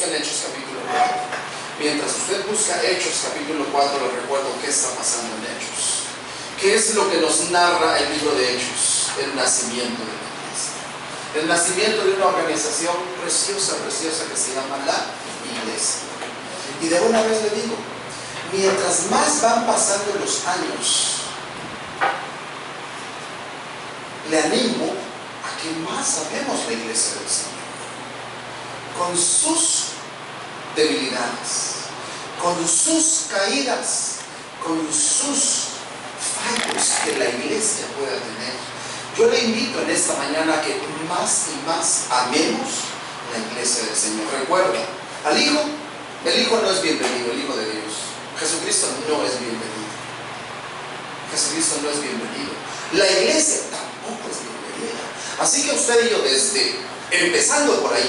busquen Hechos capítulo 4. Mientras usted busca Hechos capítulo 4, les recuerdo qué está pasando en Hechos. ¿Qué es lo que nos narra el libro de Hechos? El nacimiento de la iglesia. El nacimiento de una organización preciosa, preciosa que se llama la iglesia. Y de una vez le digo, mientras más van pasando los años, le animo a que más amemos la iglesia del Señor. Con sus debilidades, con sus caídas, con sus fallos que la iglesia pueda tener. Yo le invito en esta mañana a que más y más amemos la iglesia del Señor. Recuerda, al Hijo, el Hijo no es bienvenido, el Hijo de Dios. Jesucristo no es bienvenido. Jesucristo no es bienvenido. La iglesia tampoco es bienvenida. Así que usted y yo, empezando por ahí,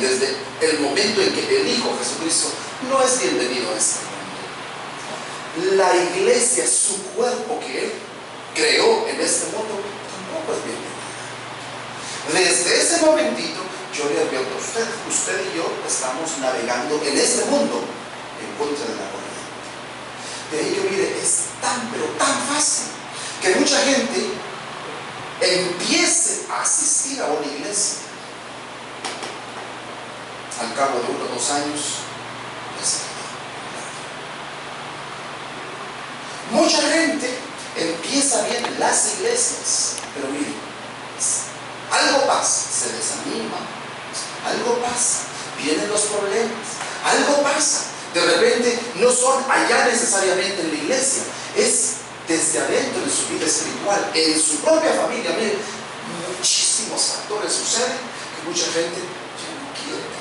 desde el momento en que el Hijo Jesucristo no es bienvenido a este mundo. La iglesia, su cuerpo que Él creó en este mundo, tampoco es bienvenida. Desde ese momentito, yo le advierto a usted y yo estamos navegando en este mundo en contra de la corriente. De ello, mire, es tan, pero tan fácil que mucha gente empiece a asistir a una iglesia. Al cabo de 1 o 2 años, ya se quedó. Mucha gente empieza bien las iglesias, pero mire, algo pasa, se desanima, algo pasa, vienen los problemas, algo pasa. De repente no son allá necesariamente en la iglesia, es desde adentro de su vida espiritual, en su propia familia. Mire, muchísimos factores suceden que mucha gente ya no quiere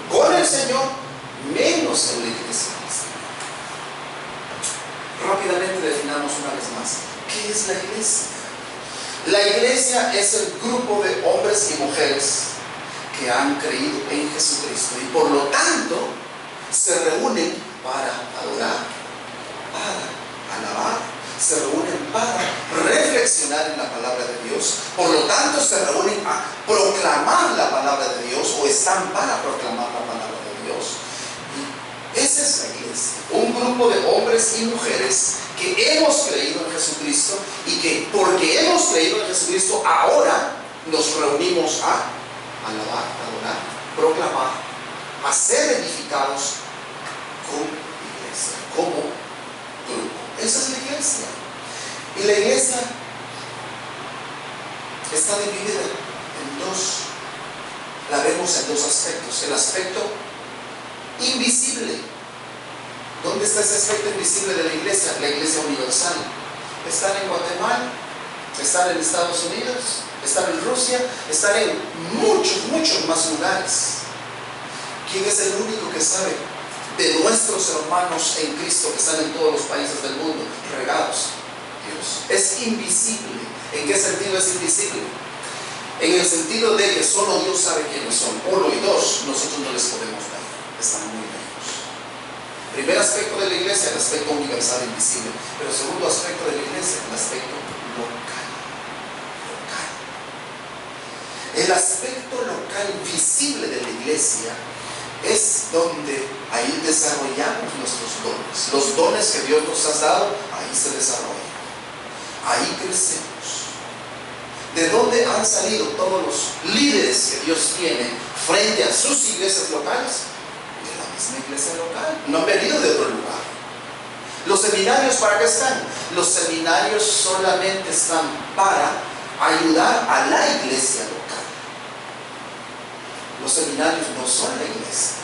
con el Señor, menos en la iglesia. Rápidamente definamos una vez más, ¿qué es la iglesia? La iglesia es el grupo de hombres y mujeres que han creído en Jesucristo y por lo tanto se reúnen para adorar, para alabar, se reúnen para reflexionar en la palabra de Dios. Por lo tanto se reúnen a proclamar la palabra de Dios, o están para proclamar la palabra de Dios. Y esa es la iglesia, un grupo de hombres y mujeres que hemos creído en Jesucristo y que porque hemos creído en Jesucristo ahora nos reunimos a alabar, adorar, proclamar, a ser edificados como iglesia, como grupo. Esa es la iglesia. Y la iglesia está dividida en dos. La vemos en dos aspectos. El aspecto invisible. ¿Dónde está ese aspecto invisible de la iglesia? La iglesia universal. Están en Guatemala, están en Estados Unidos, están en Rusia, están en muchos más lugares. ¿Quién es el único que sabe de nuestros hermanos en Cristo que están en todos los países del mundo regados? Dios. Es invisible. ¿En qué sentido es invisible? En el sentido de que solo Dios sabe quiénes son. 1 y 2, nosotros no les podemos ver. Están muy lejos. Primer aspecto de la iglesia, el aspecto universal invisible. Pero el segundo aspecto de la iglesia, el aspecto local. El aspecto local visible de la iglesia es donde ahí desarrollamos nuestros dones. Los dones que Dios nos ha dado, ahí se desarrollan. Ahí crecemos. ¿De dónde han salido todos los líderes que Dios tiene frente a sus iglesias locales? De la misma iglesia local. No han venido de otro lugar. ¿Los seminarios para qué están? Los seminarios solamente están para ayudar a la iglesia local. Los seminarios no son la iglesia.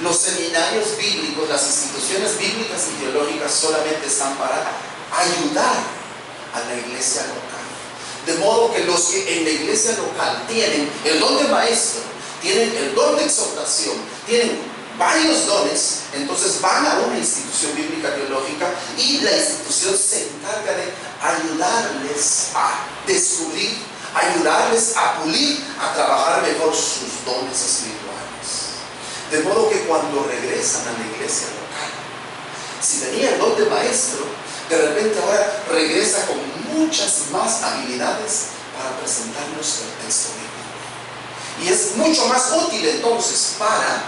Los seminarios bíblicos, las instituciones bíblicas y teológicas solamente están para ayudar a la iglesia local. De modo que los que en la iglesia local tienen el don de maestro, tienen el don de exhortación, tienen varios dones, entonces van a una institución bíblica teológica y la institución se encarga de ayudarles a descubrir, ayudarles a pulir, a trabajar mejor sus dones espirituales. De modo que cuando regresan a la iglesia local, si tenía el don de maestro, de repente ahora regresa con muchas más habilidades para presentarnos el texto bíblico. Y es mucho más útil entonces para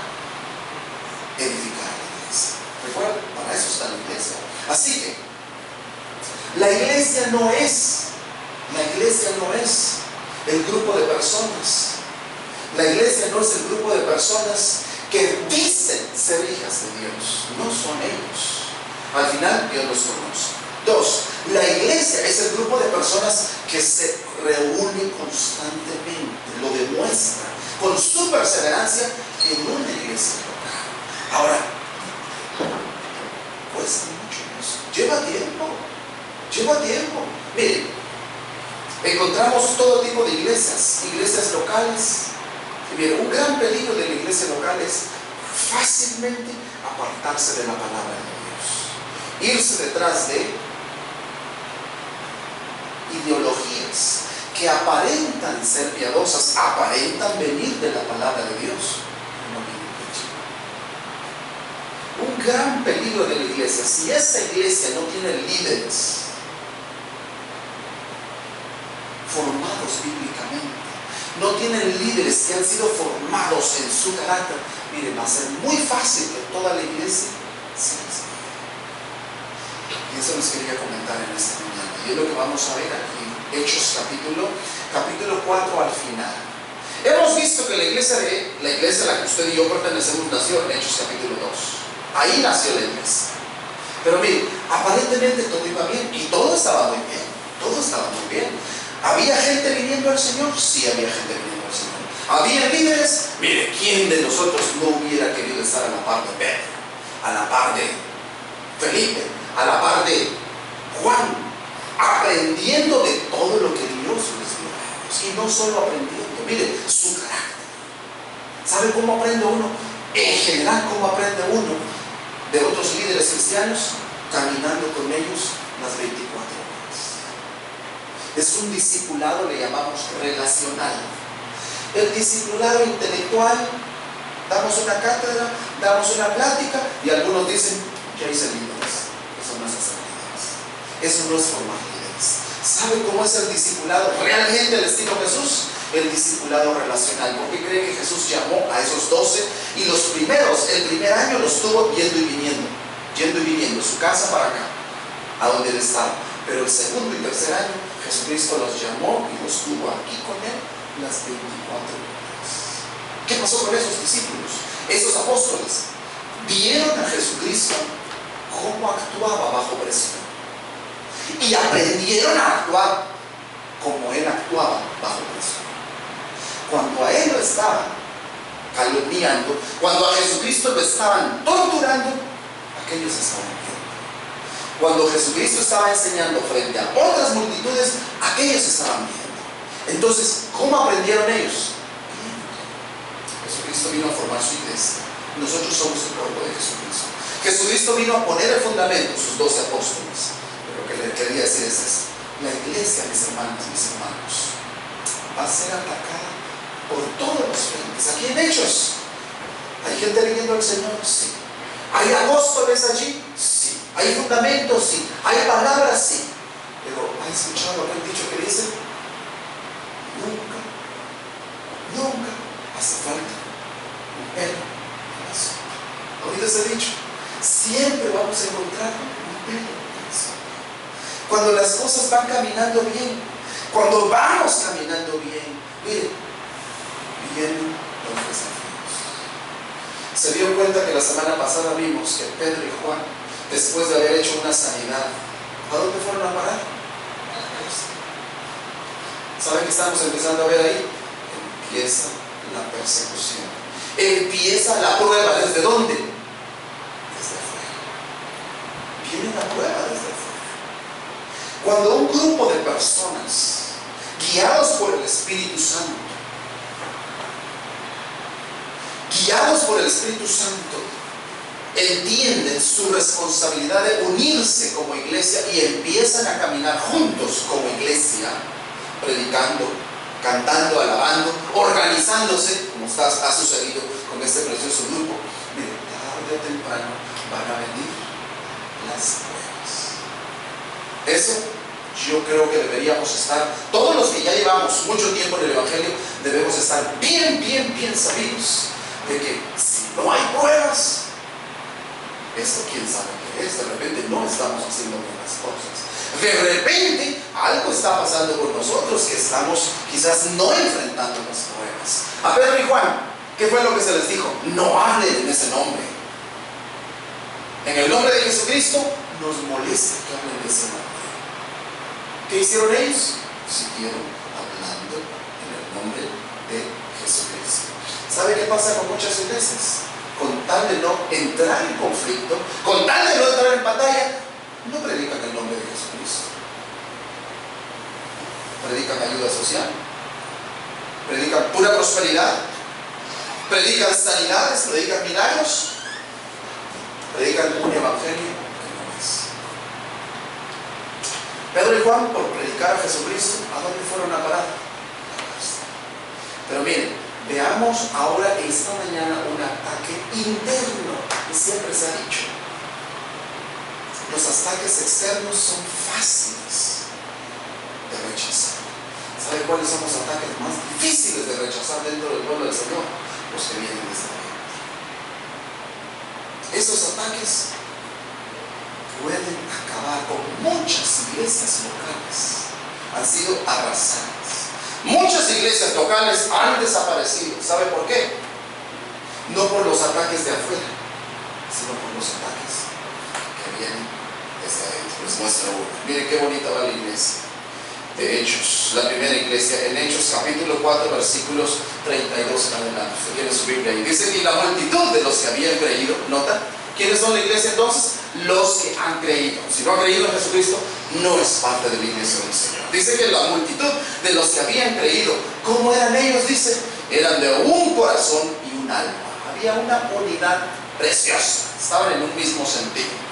edificar la iglesia. ¿Recuerdan? Para eso está la iglesia. Así que la iglesia no es el grupo de personas. La iglesia no es el grupo de personas que dicen ser hijas de Dios. No son ellos. Al final Dios los conoce. 2. La iglesia es el grupo de personas que se reúne constantemente, lo demuestra con su perseverancia en una iglesia local. Ahora, cuesta mucho eso. Lleva tiempo. Miren, encontramos todo tipo de iglesias locales. Y miren, un gran peligro de la iglesia local es fácilmente apartarse de la palabra de Dios, irse detrás de ideologías que aparentan ser piadosas, aparentan venir de la palabra de Dios, no vienen de allí. Un gran peligro de la iglesia, si esa iglesia no tiene líderes formados bíblicamente, no tienen líderes que han sido formados en su carácter, miren, va a ser muy fácil que toda la iglesia se desvíe. Y eso les quería comentar en esta mañana. Y es lo que vamos a ver aquí en Hechos capítulo 4 al final. Hemos visto que la iglesia a la que usted y yo pertenecemos nació en Hechos capítulo 2. Ahí nació la iglesia. Pero miren, aparentemente todo iba bien y todo estaba muy bien. ¿Había gente viniendo al Señor? Sí, había gente viniendo al Señor. ¿Había líderes? Mire, ¿quién de nosotros no hubiera querido estar a la par de Pedro, a la par de Felipe, a la par de Juan, aprendiendo de todo lo que Dios les dio a ellos? Y no solo aprendiendo, mire, su carácter. ¿Sabe cómo aprende uno? En general, ¿cómo aprende uno de otros líderes cristianos? Caminando con ellos las 24 horas. Es un discipulado, le llamamos relacional. El discipulado intelectual, damos una cátedra, damos una plática y algunos dicen, ya hice líderes. Eso no es hacer líderes. Eso no es formar líderes. ¿Sabe cómo es el discipulado realmente al estilo Jesús? El discipulado relacional. ¿Por qué cree que Jesús llamó a esos 12? Y el primer año los tuvo yendo y viniendo, su casa para acá, a donde él estaba. Pero el segundo y tercer año, Jesucristo los llamó y los tuvo aquí con él las 24 horas. ¿Qué pasó con esos discípulos? Esos apóstoles vieron a Jesucristo cómo actuaba bajo presión y aprendieron a actuar como él actuaba bajo presión. Cuando a él lo estaban calumniando, cuando a Jesucristo lo estaban torturando, aquellos estaban viendo. Cuando Jesucristo estaba enseñando frente a otras multitudes, aquellos estaban viendo. Entonces, ¿cómo aprendieron ellos? Jesucristo vino a formar su iglesia. Nosotros somos el cuerpo de Jesucristo. Jesucristo vino a poner el fundamento, sus 12 apóstoles. Pero lo que le quería decir es esto: la iglesia, mis hermanos, va a ser atacada por todos los frentes. Aquí en Hechos, ¿hay gente viniendo al Señor? Sí. ¿Hay apóstoles allí? Sí. ¿Hay fundamentos? Sí. ¿Hay palabras? Sí. Pero ¿ha escuchado aquel dicho que dice? Nunca hace falta un pelo en la sopa. ¿Ha oído ese dicho? Siempre vamos a encontrar un pelo en la sopa. Cuando las cosas van caminando bien, cuando vamos caminando bien, miren, vienen los desafíos. Se dio cuenta que la semana pasada vimos que Pedro y Juan, después de haber hecho una sanidad, ¿a dónde fueron a parar? A la cárcel. ¿Saben qué estamos empezando a ver ahí? Empieza la persecución. Empieza la prueba. ¿Desde dónde? Desde afuera. Viene la prueba desde afuera. Cuando un grupo de personas, guiados por el Espíritu Santo, entienden su responsabilidad de unirse como iglesia y empiezan a caminar juntos como iglesia, predicando, cantando, alabando, organizándose, como ha sucedido con este precioso grupo. Miren, tarde o temprano van a venir las pruebas. Eso Yo creo que deberíamos estar, todos los que ya llevamos mucho tiempo en el Evangelio, debemos estar bien sabidos de que si no hay pruebas, esto quién sabe qué es. De repente no estamos haciendo buenas cosas. De repente algo está pasando con nosotros que estamos quizás no enfrentando las pruebas. A Pedro y Juan, ¿qué fue lo que se les dijo? No hablen en ese nombre. En el nombre de Jesucristo nos molesta que hablen de ese nombre. ¿Qué hicieron ellos? Siguieron hablando en el nombre de Jesucristo. ¿Sabe qué pasa con muchas iglesias? Con tal de no entrar en conflicto, con tal de no entrar en batalla, no predican el nombre de Jesucristo. Predican ayuda social, predican pura prosperidad, predican sanidades, predican milagros, predican un evangelio que no es. Pedro y Juan, por predicar a Jesucristo, ¿a dónde fueron a parar? A la cárcel. Pero miren, veamos ahora esta mañana un ataque interno que siempre se ha dicho. Los ataques externos son fáciles de rechazar. ¿Sabe cuáles son los ataques más difíciles de rechazar dentro del pueblo del Señor? Los que vienen desde adentro. Esos ataques pueden acabar con muchas iglesias locales. Han sido arrasadas. Muchas iglesias locales han desaparecido. ¿Sabe por qué? No por los ataques de afuera, sino por los ataques que vienen desde adentro. Les muestro uno. Miren qué bonita va la iglesia de Hechos, la primera iglesia, en Hechos capítulo 4 versículos 32 en adelante. Usted tiene su Biblia ahí. Dice que la multitud de los que habían creído, nota, ¿quiénes son la iglesia entonces? Los que han creído. Si no han creído en Jesucristo, no es parte de la iglesia del Señor. Dice que la multitud de los que habían creído, ¿cómo eran ellos? Dice, eran de un corazón y un alma. Había una unidad preciosa, estaban en un mismo sentido.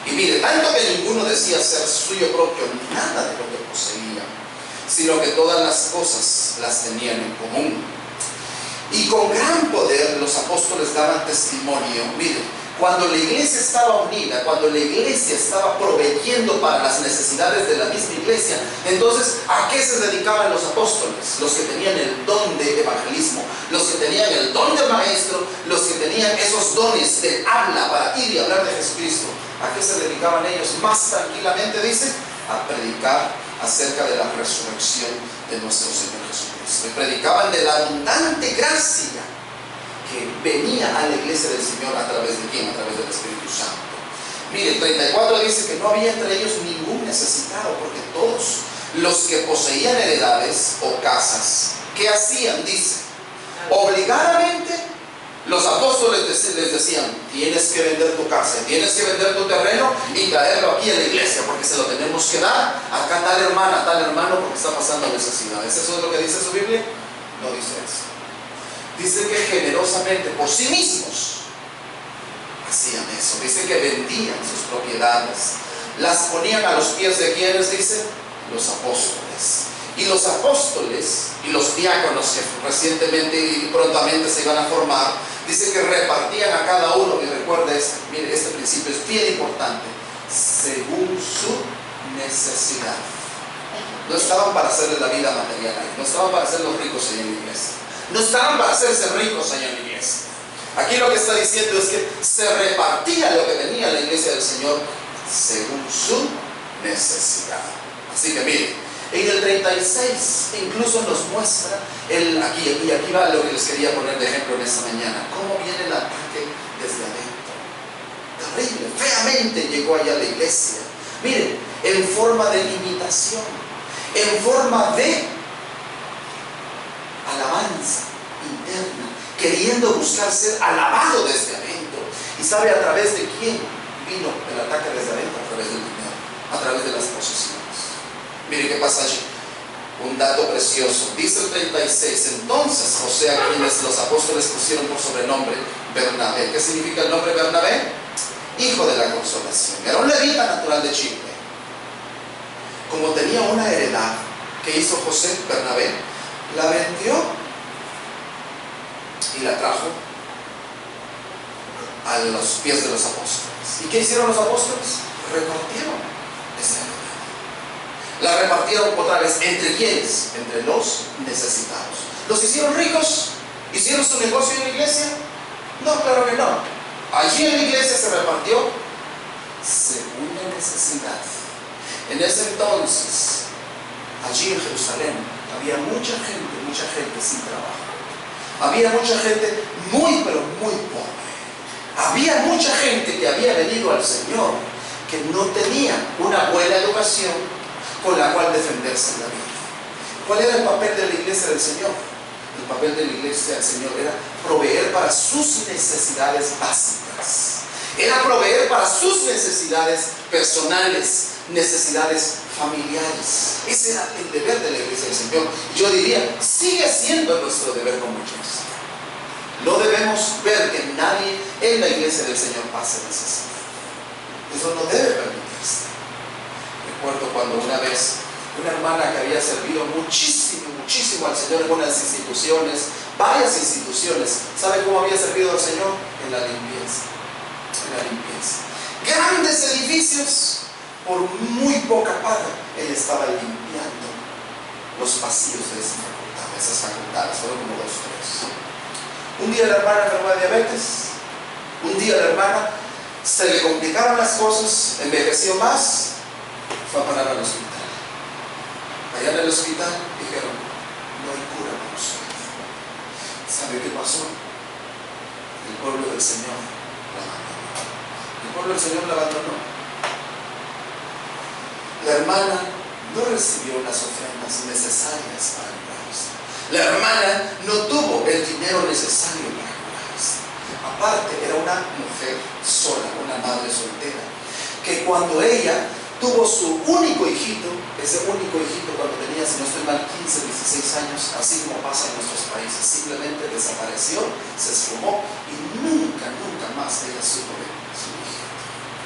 Y mire, tanto que ninguno decía ser suyo propio nada de lo que poseía, sino que todas las cosas las tenían en común. Y con gran poder los apóstoles daban testimonio. Mire, cuando la iglesia estaba unida, cuando la iglesia estaba proveyendo para las necesidades de la misma iglesia, entonces, ¿a qué se dedicaban los apóstoles? Los que tenían el don de evangelismo, los que tenían el don de maestro, los que tenían esos dones de habla para ir y hablar de Jesucristo. ¿A qué se dedicaban ellos? Más tranquilamente, dice, a predicar acerca de la resurrección de nuestro Señor Jesucristo. Y predicaban de la abundante gracia que venía a la iglesia del Señor a través de quién, a través del Espíritu Santo. Mire, el 34 dice que no había entre ellos ningún necesitado, porque todos los que poseían heredades o casas, ¿qué hacían? Dice, obligadamente los apóstoles les decían, tienes que vender tu casa, tienes que vender tu terreno y traerlo aquí a la iglesia, porque se lo tenemos que dar acá a tal hermana, a tal hermano, porque está pasando necesidades. ¿Eso es lo que dice su Biblia? No dice eso. Dice que generosamente por sí mismos hacían eso. Dice que vendían sus propiedades, las ponían a los pies de quienes, dice, los apóstoles. Y los apóstoles y los diáconos que recientemente y prontamente se iban a formar, dice que repartían a cada uno, y recuerde mire, este principio es bien importante, según su necesidad. No estaban para hacerle la vida material ahí, no estaban para hacer los ricos allá en la iglesia, no estaban para hacerse ricos allá en la iglesia. Aquí lo que está diciendo es que se repartía lo que tenía la iglesia del Señor según su necesidad. Así que mire, en el 36 incluso nos muestra, aquí va lo que les quería poner de ejemplo en esta mañana, cómo viene el ataque desde adentro. Terrible, feamente llegó allá a la iglesia. Miren, en forma de limitación, en forma de alabanza interna, queriendo buscar ser alabado desde adentro. ¿Y sabe a través de quién vino el ataque desde adentro? A través del dinero, a través de las posesiones. Mire qué pasa allí, un dato precioso. Dice el 36, entonces José, a quienes los apóstoles pusieron por sobrenombre Bernabé. ¿Qué significa el nombre Bernabé? Hijo de la consolación. Era un levita natural de Chipre. Como tenía una heredad, ¿qué hizo José? Bernabé la vendió y la trajo a los pies de los apóstoles. ¿Y qué hicieron los apóstoles? Repartieron esa heredad. La repartieron otra vez. ¿Entre quiénes? Entre los necesitados. ¿Los hicieron ricos? ¿Hicieron su negocio en la iglesia? No, claro que no. Allí en la iglesia se repartió según la necesidad. En ese entonces, allí en Jerusalén, había mucha gente sin trabajo. Había mucha gente muy, pero muy pobre. Había mucha gente que había venido al Señor que no tenía una buena educación con la cual defenderse en la vida. ¿Cuál era el papel de la iglesia del Señor? El papel de la iglesia del Señor era proveer para sus necesidades básicas. Era proveer para sus necesidades personales, necesidades familiares. Ese era el deber de la iglesia del Señor. Yo diría, sigue siendo nuestro deber como iglesia. No debemos ver que nadie en la iglesia del Señor pase necesidad. Eso no debe permitirse. Recuerdo cuando una vez una hermana que había servido muchísimo al Señor en unas instituciones, varias instituciones, ¿sabe cómo había servido al Señor? En la limpieza. En la limpieza. Grandes edificios, por muy poca paga, él estaba limpiando los pasillos de esas facultades. Fueron como 2 o 3. Un día la hermana enfermó de diabetes. Un día la hermana se le complicaron las cosas, envejeció más, fue a parar al hospital. Allá en el hospital dijeron, no hay cura para usted. ¿Sabe qué pasó? El pueblo del Señor la abandonó. El pueblo del Señor la abandonó. La hermana no recibió las ofrendas necesarias para curarse. La hermana no tuvo el dinero necesario para curarse. Aparte, era una mujer sola, una madre soltera, que cuando ella tuvo su único hijito, ese único hijito cuando tenía, si no estoy mal, 15, 16 años, así como pasa en nuestros países, simplemente desapareció, se esfumó y nunca más ella supo de su hijito.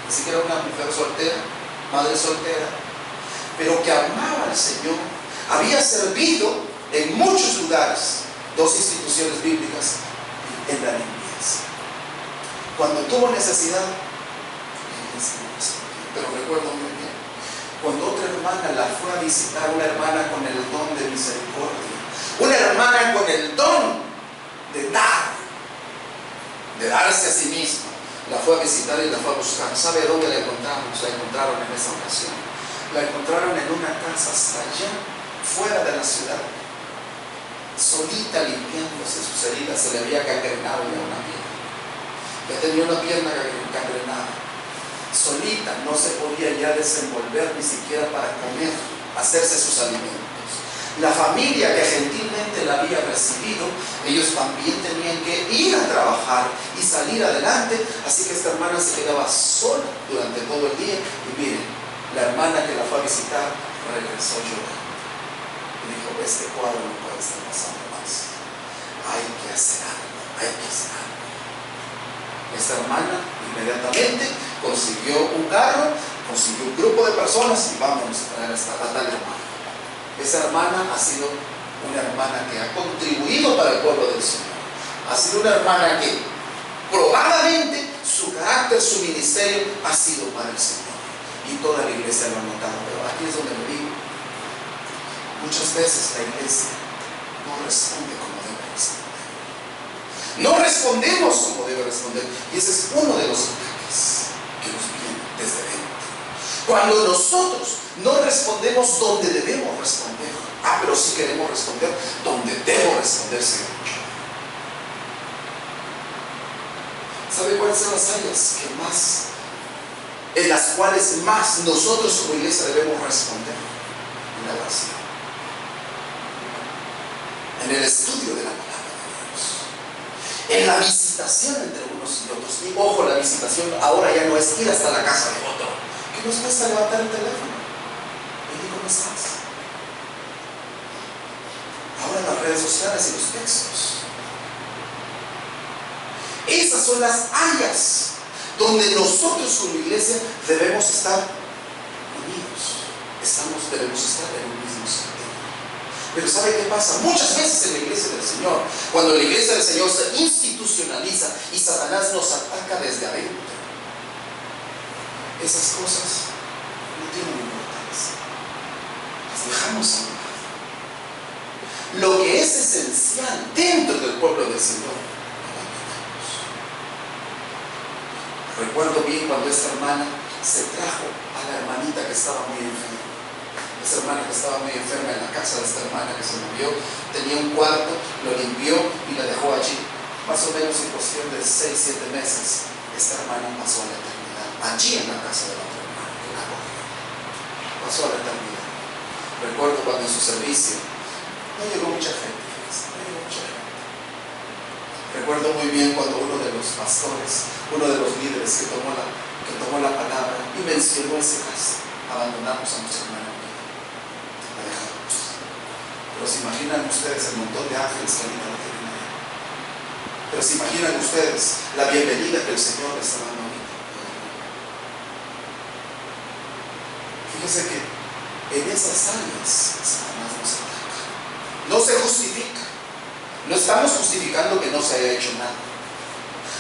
Así que era una mujer soltera, madre soltera, pero que amaba al Señor, había servido en muchos lugares, 2 instituciones bíblicas, en la limpieza. Cuando tuvo necesidad, pero recuerdo muy bien, cuando otra hermana la fue a visitar, una hermana con el don de misericordia, una hermana con el don de darse a sí misma, la fue a visitar y la fue a buscar. ¿Sabe dónde la encontramos? La encontraron en esa ocasión. La encontraron en una casa hasta allá, fuera de la ciudad, solita limpiándose sus heridas. Se le había gangrenado ya una pierna. Ya tenía una pierna gangrenada. Solita, no se podía ya desenvolver ni siquiera para comer, hacerse sus alimentos. La familia que gentilmente la había recibido, ellos también tenían que ir a trabajar y salir adelante, así que esta hermana se quedaba sola durante todo el día. Y miren, la hermana que la fue a visitar regresó llorando y dijo, este cuadro no puede estar pasando más, hay que hacer algo, hay que hacer algo. Esta hermana inmediatamente consiguió un carro, consiguió un grupo de personas y vámonos a traer a esta tal hermana. Esa hermana ha sido una hermana que ha contribuido para el pueblo del Señor. Ha sido una hermana que probablemente su carácter, su ministerio ha sido para el Señor. Y toda la iglesia lo ha notado. Pero aquí es donde me digo, muchas veces la iglesia no responde como debe responder. No respondemos como debe responder. Y ese es uno de los ataques que nos viene desde dentro. Cuando nosotros no respondemos donde debemos responder, pero si queremos responder donde debo responder, Señor. ¿Sabe cuáles son las áreas que más, en las cuales más nosotros como iglesia debemos responder? En la oración, en el estudio de la palabra de Dios, en la visitación entre unos y otros. Y ojo, la visitación ahora ya no es ir hasta la casa de otro. ¿Qué nos cuesta levantar el teléfono? Oye, ¿cómo estás? Ahora las redes sociales y los textos. Esas son las áreas donde nosotros como iglesia debemos estar unidos. Debemos estar en un mismo sentido. Pero ¿sabe qué pasa? Muchas veces en la iglesia del Señor, cuando la iglesia del Señor se institucionaliza y Satanás nos ataca desde adentro, esas cosas no tienen importancia. dejamos a un lado lo que es esencial dentro del pueblo del Señor. Recuerdo bien cuando esta hermana se trajo a la hermanita que estaba muy enferma. Esa hermana que estaba muy enferma en la casa de esta hermana que se murió, tenía un cuarto, lo limpió y la dejó allí. Más o menos en cuestión de 6-7 meses, esta hermana pasó a la eternidad, allí en la casa de la otra hermana que la acogió. Pasó a la eternidad. Recuerdo cuando en su servicio no llegó mucha gente, no llegó mucha gente. Recuerdo muy bien cuando uno de los pastores, uno de los líderes que tomó la palabra y mencionó ese caso: abandonamos a nuestra hermana, la dejamos. Pero se imaginan ustedes el montón de ángeles que ahorita la tienen ahí. Pero se imaginan ustedes la bienvenida que el Señor les está dando ahorita. Fíjense que en esas áreas Satanás nos ataca. No se justifica. No estamos justificando que no se haya hecho nada.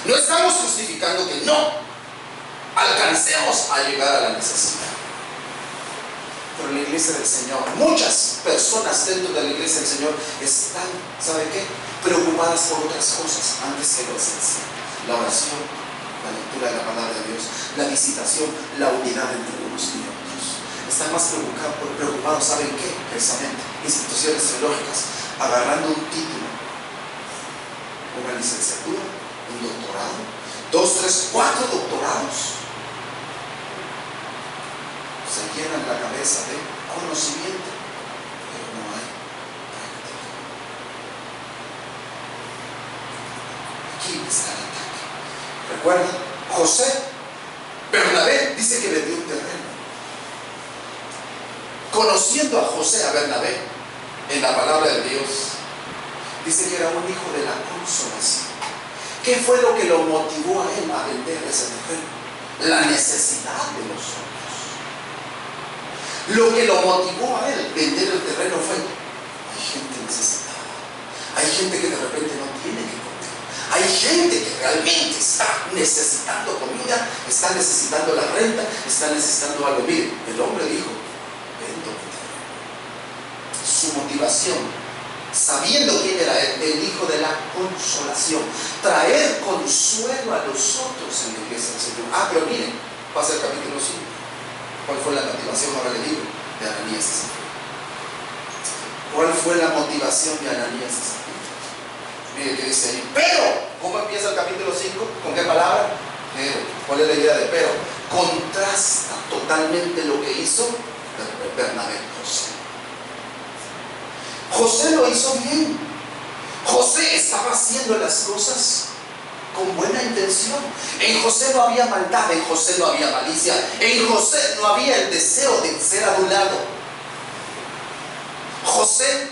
No estamos justificando que no alcancemos a llegar a la necesidad. Pero en la iglesia del Señor, muchas personas dentro de la iglesia del Señor están, ¿sabe qué?, preocupadas por otras cosas antes que lo esencial: la oración, la lectura de la palabra de Dios, la visitación, la unidad entre unos y otros. Están más preocupados, ¿saben qué? Precisamente, instituciones teológicas, agarrando un título, una licenciatura, un doctorado, 2, 3, 4 doctorados. Se llenan la cabeza de conocimiento, pero no hay práctica. Aquí está el ataque. ¿Recuerdan? José, Bernabé dice que vendió un terreno. Conociendo a José, a Bernabé, en la palabra de Dios, dice que era un hijo de la consolación. ¿Qué fue lo que lo motivó a él a vender ese terreno? La necesidad de los otros. Lo que lo motivó a él vender el terreno fue: hay gente necesitada, hay gente que de repente no tiene que comer, hay gente que realmente está necesitando comida, está necesitando la renta, está necesitando algo. Mire, el hombre dijo: vendo mi terreno. Su motivación, sabiendo quién era él, el hijo de la consolación, traer consuelo a los otros en la iglesia del Señor. Pero miren, pasa el capítulo 5. ¿Cuál fue la motivación? Ahora le digo, de Ananías y Zafira. ¿Cuál fue la motivación de Ananías y Zafira? Mire que dice ahí, pero. ¿Cómo empieza el capítulo 5? ¿Con qué palabra? Pero. ¿Cuál es la idea de pero? Contrasta totalmente lo que hizo Bernabé, José. José lo hizo bien. José estaba haciendo las cosas con buena intención. En José no había maldad, en José no había malicia, en José no había el deseo de ser adulado. José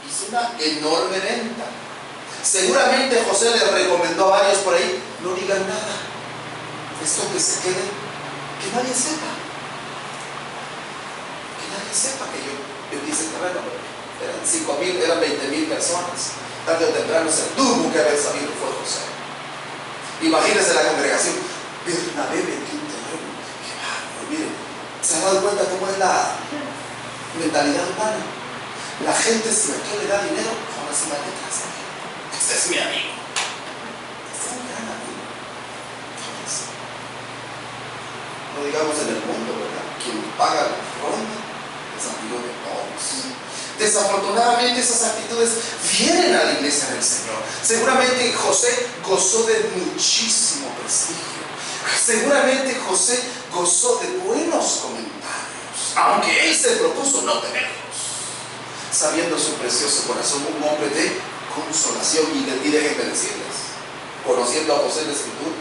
hizo una enorme venta. Seguramente José le recomendó a varios por ahí: no digan nada, esto que se quede, que nadie sepa, que yo hice el terreno. Eran 5,000, eran 20,000 personas. Tarde o temprano se tuvo que haber sabido que fue José. Imagínense la congregación: Bernabé vendió un terreno. Qué bárbaro. Miren, ¿se han dado cuenta cómo es la mentalidad humana? La gente, si a quien le da dinero, ahora se va detrás de él. Este es mi amigo. Este es un gran amigo. No digamos en el mundo, ¿verdad? Quien paga la ronda es amigo de todos. Desafortunadamente esas actitudes vienen a la iglesia del Señor. Seguramente José gozó de muchísimo prestigio. Seguramente José gozó de buenos comentarios, aunque él se propuso no tenerlos. Sabiendo su precioso corazón, un hombre de consolación. Y déjenme decirles, conociendo a José en la Escritura,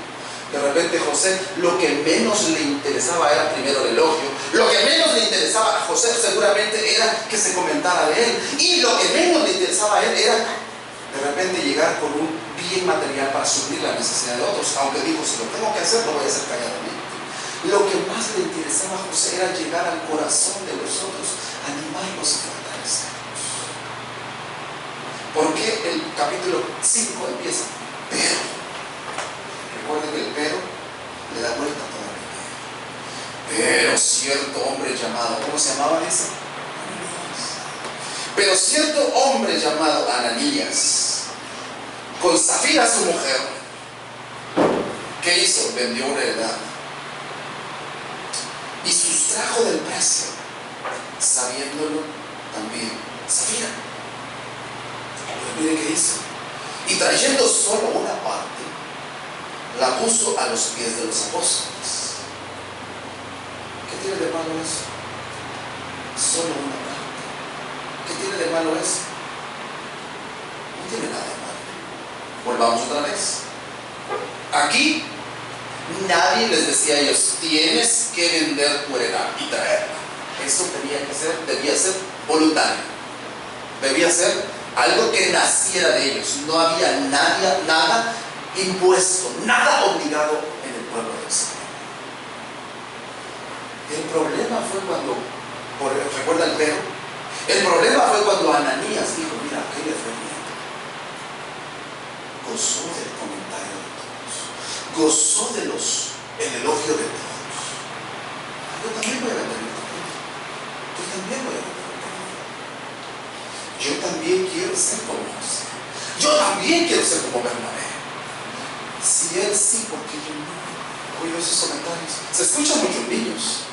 de repente José, lo que menos le interesaba era primero el elogio. Lo que menos le interesaba a José seguramente era que se comentara de él. Y lo que menos le interesaba a él era de repente llegar con un bien material para suplir la necesidad de otros. Aunque dijo: si lo tengo que hacer, lo voy a hacer calladamente. Lo que más le interesaba a José era llegar al corazón de los otros, animarlos y fortalecerlos. ¿Por qué el capítulo 5 empieza? Pero. Recuerden que el pero le da vuelta a toda la idea. Pero cierto hombre llamado, ¿cómo se llamaba ese? Ananías. Pero cierto hombre llamado Ananías, con Safira su mujer, ¿qué hizo? Vendió una heredad y sustrajo del precio, sabiéndolo también Safira. Pero mire qué hizo. Y trayendo solo una parte, la puso a los pies de los apóstoles. ¿Qué tiene de malo eso? Solo una parte. ¿Qué tiene de malo eso? No tiene nada de malo. Volvamos otra vez. Aquí nadie les decía a ellos: tienes que vender tu heredad y traerla. Eso debía ser voluntario. Debía ser algo que naciera de ellos. No había nada impuesto, nada obligado en el pueblo del Señor. El problema fue cuando, ¿recuerda el Pedro? El problema fue cuando Ananías dijo: mira, aquel fue bien. Gozó del comentario de todos, gozó del elogio de todos. Yo también voy a vender mi familia. Yo también voy a vender mi familia. Yo también quiero ser como José. Yo también quiero ser como Bernabé. Si él sí, ¿por qué yo no? Oigo esos comentarios. Se escuchan muchos niños.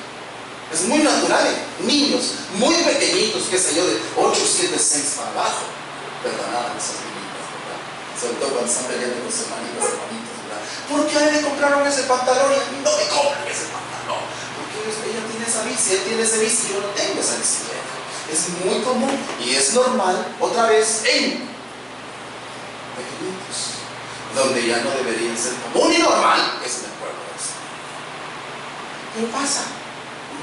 Es muy natural, niños muy pequeñitos, qué sé yo, de 8, 7, 6 para abajo. Perdonaban esas niñitas, ¿verdad? Sobre todo cuando están peleando con sus hermanitas, ¿verdad? ¿Por qué a él le compraron ese pantalón y a mí no me compran ese pantalón? Porque ella tiene esa bici, él tiene ese bici, yo no tengo esa bicicleta. Es muy común y es normal, otra vez, en pequeñitos, donde ya no deberían ser común y normal, es en el pueblo del Señor. ¿Qué pasa?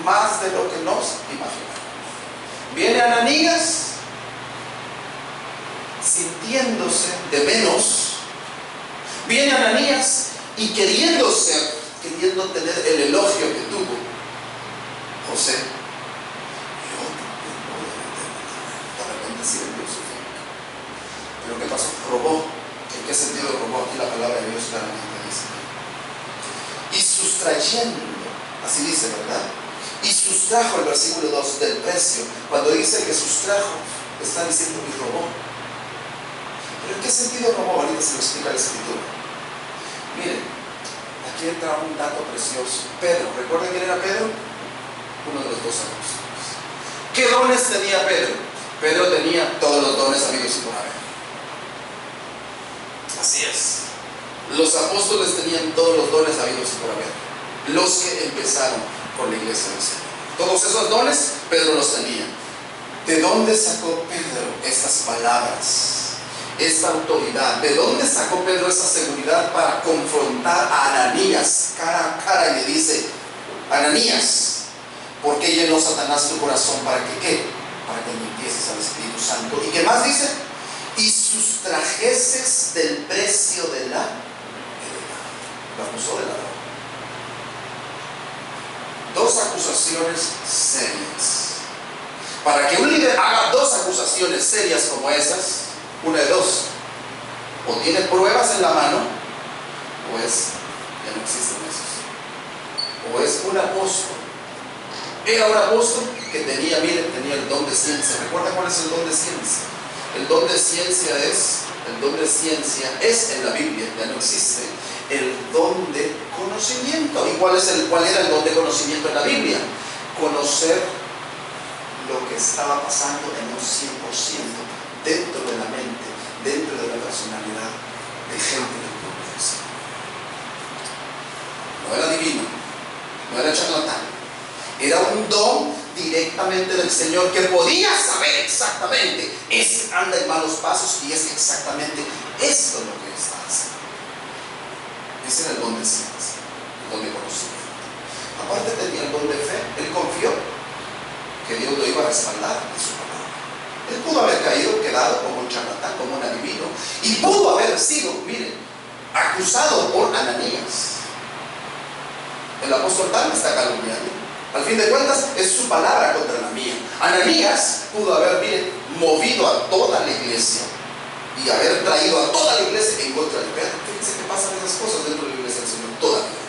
Más de lo que nos imaginamos. Viene Ananías sintiéndose de menos. Viene Ananías y queriendo tener el elogio que tuvo José. Yo también voy a vender. De repente sí vendió su finca. Pero ¿qué pasó? Robó. ¿En qué sentido robó? Aquí la palabra de Dios claramente dice. Y sustrayendo, así dice, ¿verdad? Y sustrajo, el versículo 2, del precio. Cuando dice que sustrajo, está diciendo que robó. ¿Pero en qué sentido robó? Ahorita se lo explica la Escritura. Miren, aquí entra un dato precioso. Pedro, ¿recuerdan quién era Pedro? Uno de los 12 apóstoles. ¿Qué dones tenía Pedro? Pedro tenía todos los dones habidos y por haber. Así es. Los apóstoles tenían todos los dones habidos y por haber. Los que empezaron por la iglesia del Señor. Todos esos dones Pedro los tenía. ¿De dónde sacó Pedro estas palabras? Esta autoridad. ¿De dónde sacó Pedro esa seguridad para confrontar a Ananías cara a cara y le dice: Ananías, ¿por qué llenó Satanás tu corazón? ¿Para que qué? Para que mintieses al Espíritu Santo. ¿Y qué más dice? Y sustrajeses del precio de la heredad. Lo acusó de ladrón. Dos acusaciones serias. Para que un líder haga dos acusaciones serias como esas, una de dos: o tiene pruebas en la mano, o ya no existen esos, o es un apóstol. Era un apóstol que tenía el don de ciencia. ¿Recuerda cuál es el don de ciencia? El don de ciencia es en la Biblia, ya no existe, el don de conocimiento. ¿Y cuál era el don de conocimiento en la Biblia? Conocer lo que estaba pasando en un 100% dentro de la mente, dentro de la personalidad de gente del pueblo del Señor. No era divino, no era charlatán, era un don directamente del Señor, que podía saber exactamente: ese anda en malos pasos y es exactamente esto lo que está haciendo. Ese era el don de ciencia, el don de conocimiento. Aparte tenía el don de fe. Él confió que Dios lo iba a respaldar en su palabra. Él pudo haber quedado como un charlatán, como un adivino, y pudo haber sido, miren, acusado por Ananías. El apóstol tal me está calumniando. Al fin de cuentas, es su palabra contra la mía. Ananías pudo haber, movido a toda la iglesia y haber traído a toda la iglesia en contra de Pedro. Fíjense que pasan esas cosas dentro de la iglesia del Señor todavía.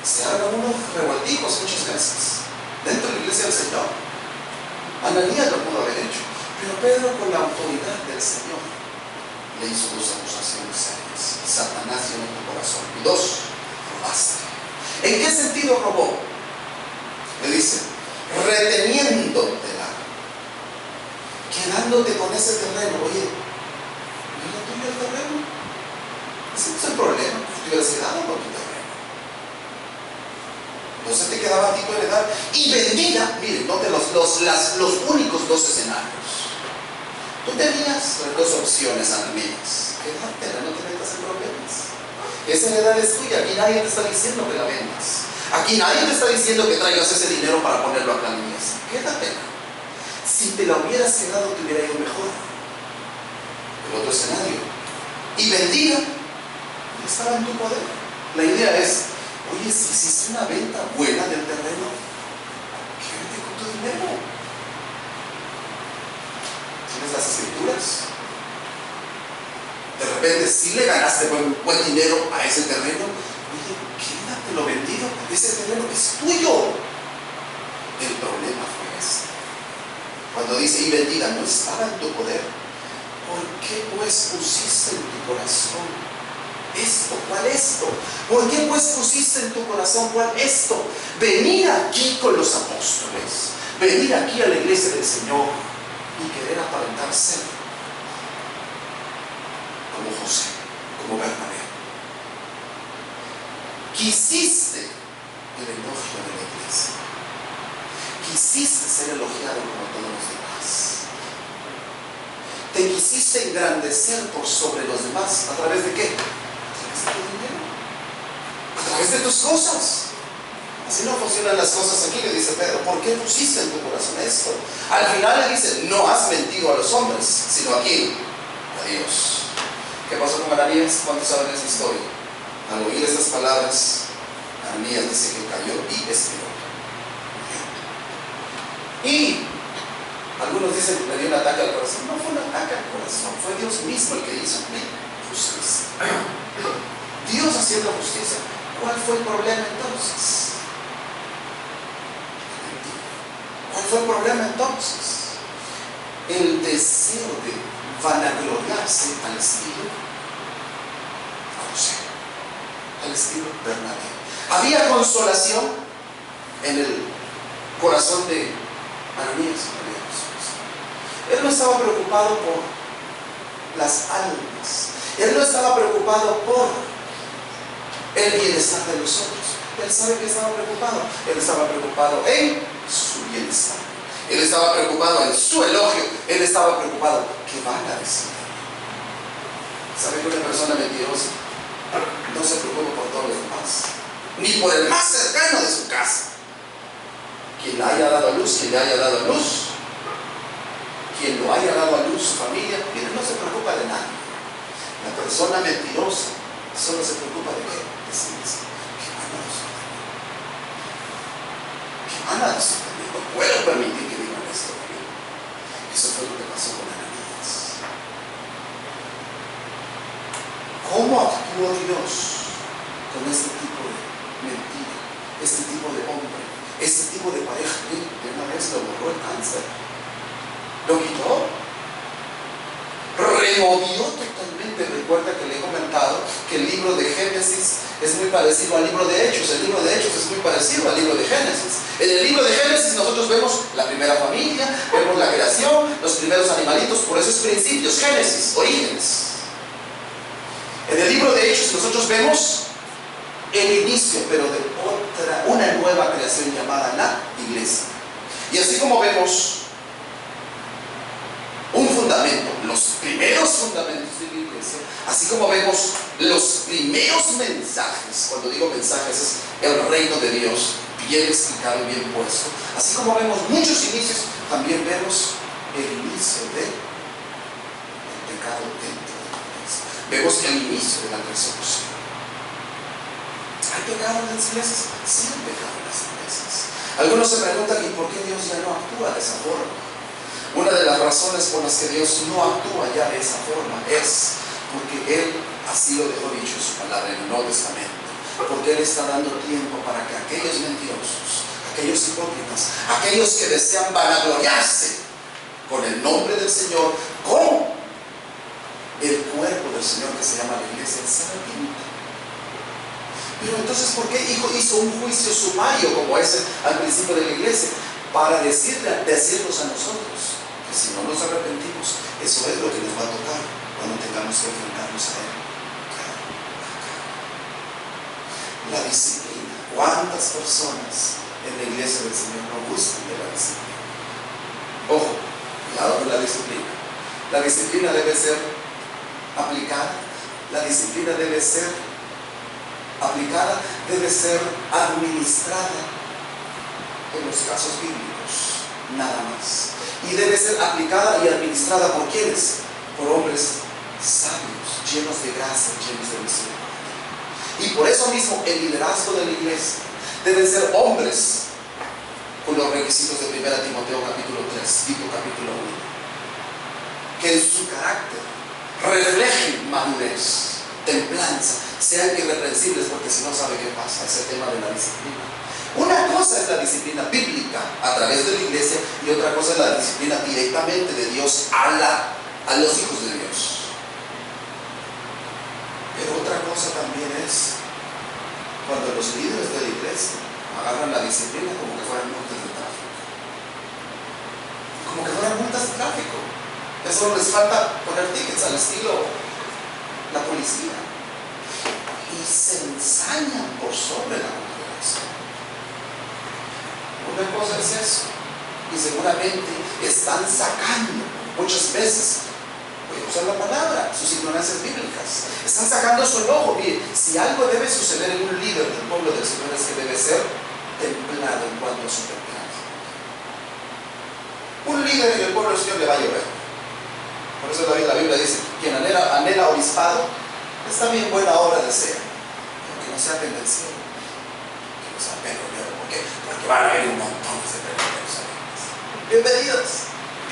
Se arman unos revoltijos muchas veces dentro de la iglesia del Señor. Ananías lo pudo haber hecho, pero Pedro, con la autoridad del Señor, le hizo dos acusaciones serias. Satanás llenó tu corazón. Y dos, robaste. ¿En qué sentido robó? Le dice, reteniéndotela, quedándote con ese terreno. Oye, ¿no es lo tuyo el terreno? Ese no es el problema. Te hubieras quedado con tu terreno. No se te quedaba a ti tu heredad. Y vendida, miren, noten los únicos dos escenarios. Tú tenías dos opciones, Ananías. Quédatela, no te metas en problemas. Esa heredad es tuya. Aquí nadie te está diciendo que la vendas. Aquí nadie te está diciendo que traigas ese dinero para ponerlo a Ananías. Quédatela. Si te la hubieras quedado, te hubiera ido mejor. El otro escenario. Y vendida, ya estaba en tu poder. La idea es, oye, si hiciste una venta buena del terreno, quédate con tu dinero. ¿Tienes las escrituras? De repente sí le ganaste buen dinero a ese terreno. Oye, quédatelo vendido. Ese terreno es tuyo. El problema fue este. Cuando dice y vendida, no estaba en tu poder. ¿Por qué pues pusiste en tu corazón esto? ¿Cuál esto? ¿Por qué pues pusiste en tu corazón cuál esto? Venir aquí con los apóstoles, venir aquí a la iglesia del Señor y querer aparentar ser como José, como Bernabé. Quisiste el elogio de la iglesia. Quisiste ser elogiado como todos los demás. Te quisiste engrandecer por sobre los demás. ¿A través de qué? A través de tu dinero. A través de tus cosas. Así no funcionan las cosas aquí, le dice Pedro. ¿Por qué pusiste en tu corazón esto? Al final le dice, no has mentido a los hombres, sino a quién? A Dios. ¿Qué pasó con Ananías? ¿Cuántos saben esa historia? Al oír estas palabras, Ananías dice que cayó y expiró. Y algunos dicen que le dio un ataque al corazón. No fue un ataque al corazón, fue Dios mismo el que hizo justicia. Dios haciendo justicia. ¿Cuál fue el problema entonces? ¿Cuál fue el problema entonces? El deseo de vanagloriarse al estilo José, al estilo Bernabé. Había consolación en el corazón de Ananías. Él no estaba preocupado por las almas. Él no estaba preocupado por el bienestar de los otros. Él sabe que estaba preocupado. Él estaba preocupado en su bienestar. Él estaba preocupado en su elogio. Él estaba preocupado, ¿qué van a decir? ¿Sabe que una persona mentirosa no se preocupa por todos los demás? Ni por el más cercano de su casa. Quien la haya dado a luz, quien le haya dado a luz, quien lo haya dado a luz, su familia, él no se preocupa de nadie. La persona mentirosa solo se preocupa de qué? De sí mismo. ¿Qué van a decir? ¿Qué van a decir? No puedo permitir que digan esto de mí. Eso fue lo que pasó con Ananías. ¿Cómo actuó Dios con este tipo de mentira, este tipo de hombre, este tipo de pareja? De una vez lo borró el cáncer, lo quitó, removió totalmente. Recuerda que le he comentado que el libro de Génesis es muy parecido al libro de Hechos. El libro de Hechos es muy parecido al libro de Génesis. En el libro de Génesis nosotros vemos la primera familia, vemos la creación, los primeros animalitos, por eso es principios, Génesis, orígenes. En el libro de Hechos nosotros vemos el inicio, pero de una nueva creación llamada la iglesia. Y así como vemos un fundamento, los primeros fundamentos de la iglesia, así como vemos los primeros mensajes, cuando digo mensajes es el reino de Dios bien explicado y bien puesto, así como vemos muchos inicios, también vemos el inicio del pecado dentro de la iglesia, vemos el inicio de la persecución. ¿Hay pecado en las iglesias? Sí, hay pecado en las iglesias. Algunos se preguntan, ¿y por qué Dios ya no actúa de esa forma? Una de las razones por las que Dios no actúa ya de esa forma es porque Él así lo dejó dicho en su palabra en el Nuevo Testamento. Porque Él está dando tiempo para que aquellos mentirosos, aquellos hipócritas, aquellos que desean vanagloriarse con el nombre del Señor, con el cuerpo del Señor que se llama la iglesia, se arrepienten. Pero entonces, ¿por qué hizo un juicio sumario como ese al principio de la iglesia? Para decirnos a nosotros que si no nos arrepentimos, eso es lo que nos va a tocar cuando tengamos que enfrentarnos a Él. La disciplina. ¿Cuántas personas en la iglesia del Señor no gustan de la disciplina? Ojo, cuidado con la disciplina. La disciplina debe ser aplicada. La disciplina debe ser aplicada, debe ser administrada en los casos bíblicos, nada más. Y debe ser aplicada y administrada por ¿quiénes? Por hombres sabios, llenos de gracia, llenos de misericordia. Y por eso mismo el liderazgo de la iglesia deben ser hombres con los requisitos de 1 Timoteo capítulo 3, Tito capítulo 1, que en su carácter reflejen madurez, templanza, sean irreprensibles, porque si no, sabe qué pasa, ese tema de la disciplina. Una cosa es la disciplina bíblica a través de la iglesia y otra cosa es la disciplina directamente de Dios a los hijos de Dios. Pero otra cosa también es cuando los líderes de la iglesia agarran la disciplina como que fueran multas de tráfico. Como que fueran multas de tráfico. Eso les falta poner tickets al estilo la policía. Y se ensañan por sobre la congregación. Una cosa es eso. Y seguramente están sacando muchas veces, voy a usar la palabra, sus ignorancias bíblicas. Están sacando su enojo. Mire, si algo debe suceder en un líder del pueblo del Señor es que debe ser templado en cuanto a su templanza. Un líder en el pueblo del Señor le va a llover. Por eso la Biblia dice, quien anhela obispado, está bien, buena obra desea, pero que no sea pendenciero, que no sea peronero. ¿Por qué? Porque van a haber un montón de peroneros.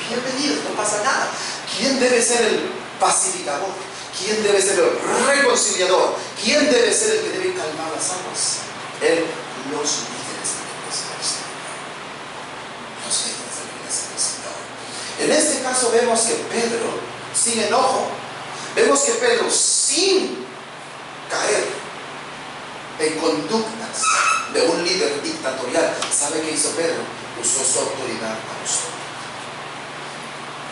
Bienvenidos, no pasa nada. ¿Quién debe ser el pacificador? ¿Quién debe ser el reconciliador? ¿Quién debe ser el que debe calmar las aguas? Los líderes de la iglesia del Señor. Los líderes de la iglesia del Señor. En este caso vemos que Pedro, sin enojo, vemos que Pedro, sin caer en conductas de un líder dictatorial, ¿sabe qué hizo Pedro? Usó su autoridad apostólica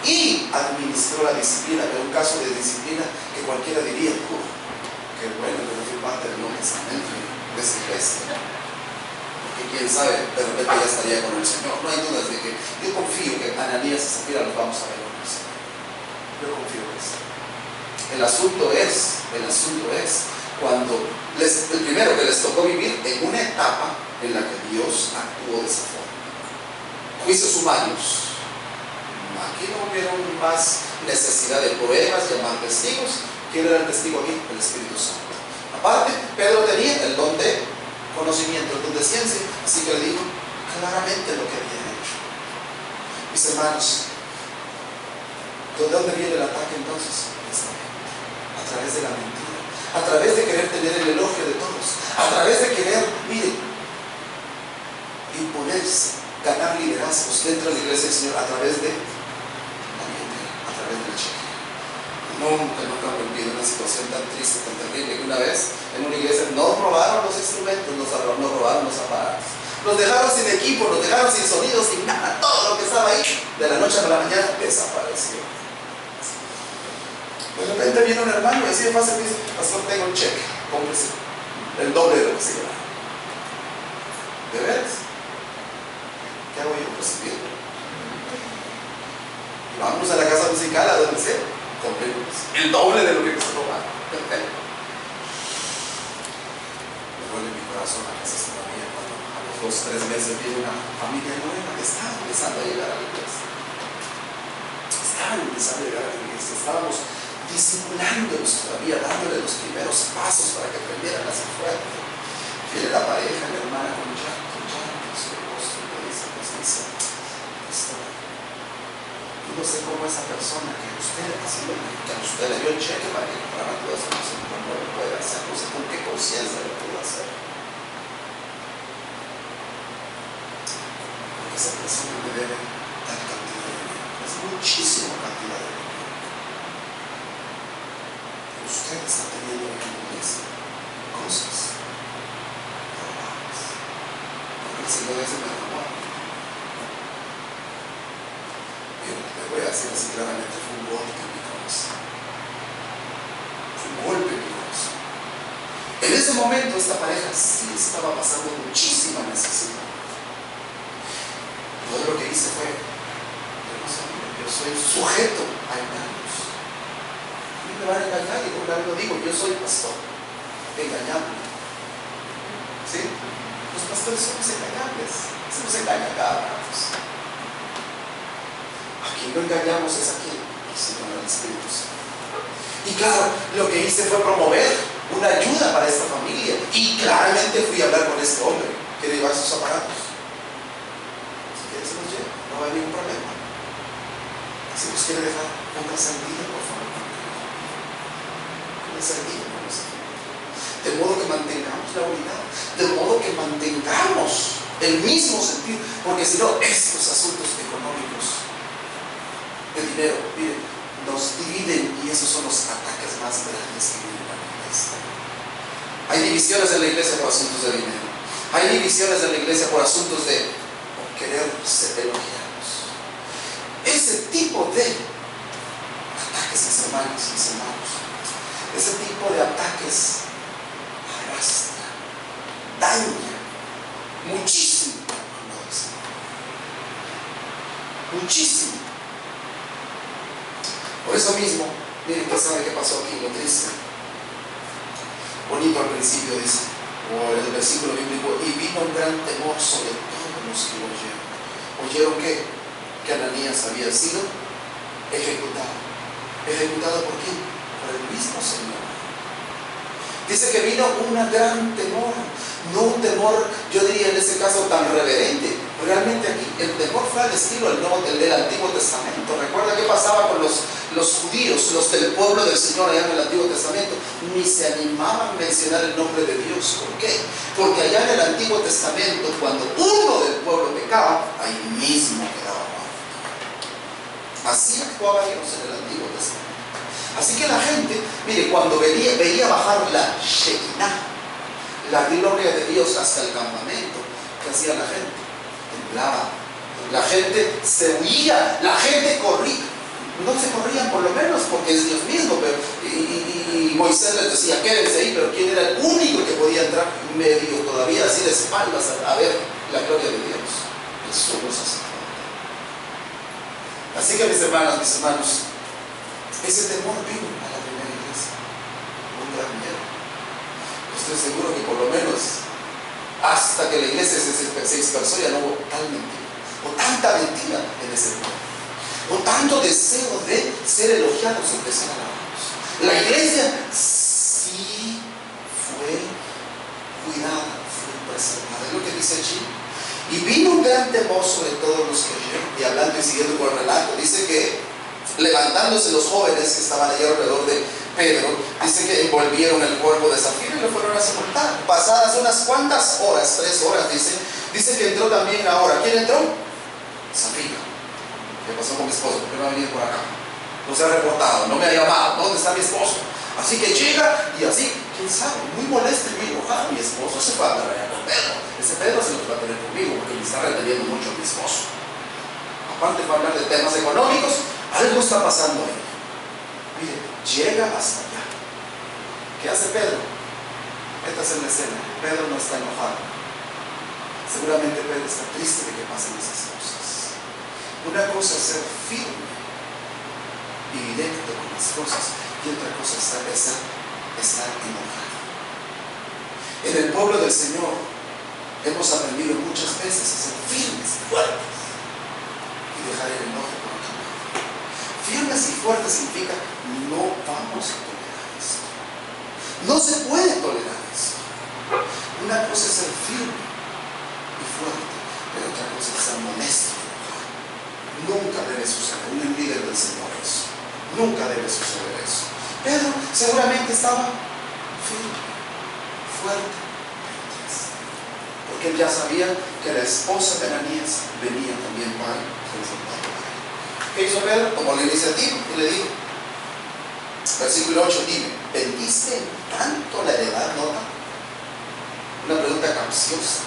y administró la disciplina, pero un caso de disciplina que cualquiera diría, qué bueno que no fui parte del nuevo testamento de esa iglesia, porque quién sabe, de repente ya estaría con el Señor. No hay dudas de que yo confío que Ananías y Zafira los vamos a ver con el Señor. Yo confío en eso. El asunto es cuando el primero que les tocó vivir en una etapa en la que Dios actuó de esa forma. Juicios sumarios. Aquí no hubieron más necesidad de pruebas, llamar testigos. ¿Quién era el testigo aquí? El Espíritu Santo. Aparte, Pedro tenía el don de conocimiento, el don de ciencia, así que le dijo claramente lo que había hecho. Mis hermanos, ¿de dónde viene el ataque entonces? A través de la mentira, a través de querer tener el elogio de todos, a través de querer, miren, imponerse, ganar liderazgos dentro de la iglesia del Señor a través de la mentira, a través del cheque. Nunca me olvido una situación tan triste, tan terrible, que una vez en una iglesia nos robaron los instrumentos, nos robaron los aparatos, nos dejaron sin equipo, nos dejaron sin sonido, sin nada, todo lo que estaba ahí, de la noche a la mañana desapareció. De repente viene un hermano y así de fácil dice, pastor, tengo un cheque, cómprese el doble de lo que se lleva. ¿De veras? ¿Qué hago yo? Pues bien. Y vamos a la casa musical, a donde sea, compremos el doble de lo que se roba. Perfecto. Me duele mi corazón a veces todavía cuando a los 2 o 3 meses viene una familia nueva que está empezando a llegar a la iglesia. Estábamos discipulándolos todavía, dándole los primeros pasos para que aprendieran a ser fuertes. Viene la pareja, la hermana con llanto, su esposo, y le dice, yo no sé cómo esa persona que usted le dio el cheque para que comprara todo eso, no sé cómo lo puede hacer, no sé con qué conciencia lo pudo hacer. todavía se me enamora. Pero te voy a decir así claramente, fue un golpe en mi corazón. Fue un golpe en mi corazón. En ese momento esta pareja sí estaba pasando muchísima necesidad. Todo lo que hice fue, yo soy sujeto a engaños. A mí me van a engañar y por algo digo, yo soy pastor, engañable. ¿Sí? Los pastores somos engañables, se nos engaña cada rato. A quien no engañamos es a quien, sino al Espíritu Santo. Y claro, lo que hice fue promover una ayuda para esta familia. Y claramente fui a hablar con este hombre que lleva sus aparatos. Si quiere se los lleva, no va a haber ningún problema. Si nos quiere dejar, ponga sentido, por favor. Ponga sentido, vamos a. De modo que mantengamos la unidad, de modo que mantengamos el mismo sentido, porque si no, estos asuntos económicos de dinero, miren, nos dividen y esos son los ataques más grandes que vienen a la iglesia. Hay divisiones en la iglesia por asuntos de dinero, hay divisiones en la iglesia por asuntos de querer ser elogiados. Ese tipo de ataques, mis hermanos, ese tipo de ataques arrastra, daña muchísimo al pueblo del Señor. Muchísimo. Por eso mismo, miren que sabe qué pasó aquí, lo triste. Bonito al principio dice, o el versículo bíblico, y vino un gran temor sobre todos los que lo oyeron. ¿Oyeron qué? Que Ananías había sido ejecutado. ¿Ejecutado por quién? Por el mismo Señor. Dice que vino un gran temor, no un temor, yo diría en este caso tan reverente. Realmente aquí el temor fue al estilo del Antiguo Testamento. Recuerda qué pasaba con los judíos, los del pueblo del Señor allá en el Antiguo Testamento. Ni se animaban a mencionar el nombre de Dios. ¿Por qué? Porque allá en el Antiguo Testamento, cuando uno del pueblo pecaba, ahí mismo quedaba muerto. Así actuaba Dios en el Antiguo Testamento. Así que la gente, mire, cuando veía bajar la Shekinah, la gloria de Dios hasta el campamento, ¿qué hacía la gente? Temblaba. La gente se huía, la gente corría. No se corrían por lo menos porque es Dios mismo, pero, y Moisés les decía, quédense ahí, pero ¿quién era el único que podía entrar medio todavía así de espaldas a ver la gloria de Dios? El sumo sacerdote. Así que mis hermanos, ese temor vino a la primera iglesia, un gran miedo. Estoy seguro que por lo menos hasta que la iglesia se dispersó ya no hubo tal mentira, o tanta mentira en ese pueblo, o tanto deseo de ser elogiados o de ser alabados. La iglesia sí fue cuidada, fue preservada. Es lo que dice allí. Y vino un gran temor sobre todos los que oyeron. Y hablando y siguiendo con el relato, dice que levantándose los jóvenes que estaban allí alrededor de Pedro, dice que envolvieron el cuerpo de Zafiro y lo fueron a sepultar. Pasadas unas cuantas horas, 3 horas, dice que entró también ahora. ¿Quién entró? Zafiro. ¿Qué pasó con mi esposo? ¿Por qué no ha venido por acá? No se ha reportado, no me ha llamado. ¿Dónde está mi esposo? Así que llega y así, quién sabe, muy molesto y muy enojado. Mi esposo se fue a hablar allá con Pedro. Ese Pedro se los va a tener conmigo porque me está reteniendo mucho a mi esposo. Aparte para hablar de temas económicos, algo está pasando ahí. Mire, llega hasta allá. ¿Qué hace Pedro? Esta es la escena. Pedro no está enojado. Seguramente Pedro está triste de que pasen esas cosas. Una cosa es ser firme y directo con las cosas, y otra cosa es estar enojado. En el pueblo del Señor hemos aprendido muchas veces a ser firmes y fuertes y dejar el enojo por otro lado. Firmes y fuertes significa no vamos a tolerar esto. No se puede tolerar esto. Una cosa es ser firme y fuerte, pero otra cosa es ser modesto. Nunca debe suceder un líder del Señor eso. Nunca debe suceder eso. Pedro seguramente estaba firme, fuerte, porque él ya sabía que la esposa de Ananías venía también para confrontarlo. ¿Qué hizo Pedro? Tomó la iniciativa y le dijo, versículo 8, dime, ¿vendiste tanto la heredad, nota? Una pregunta capciosa.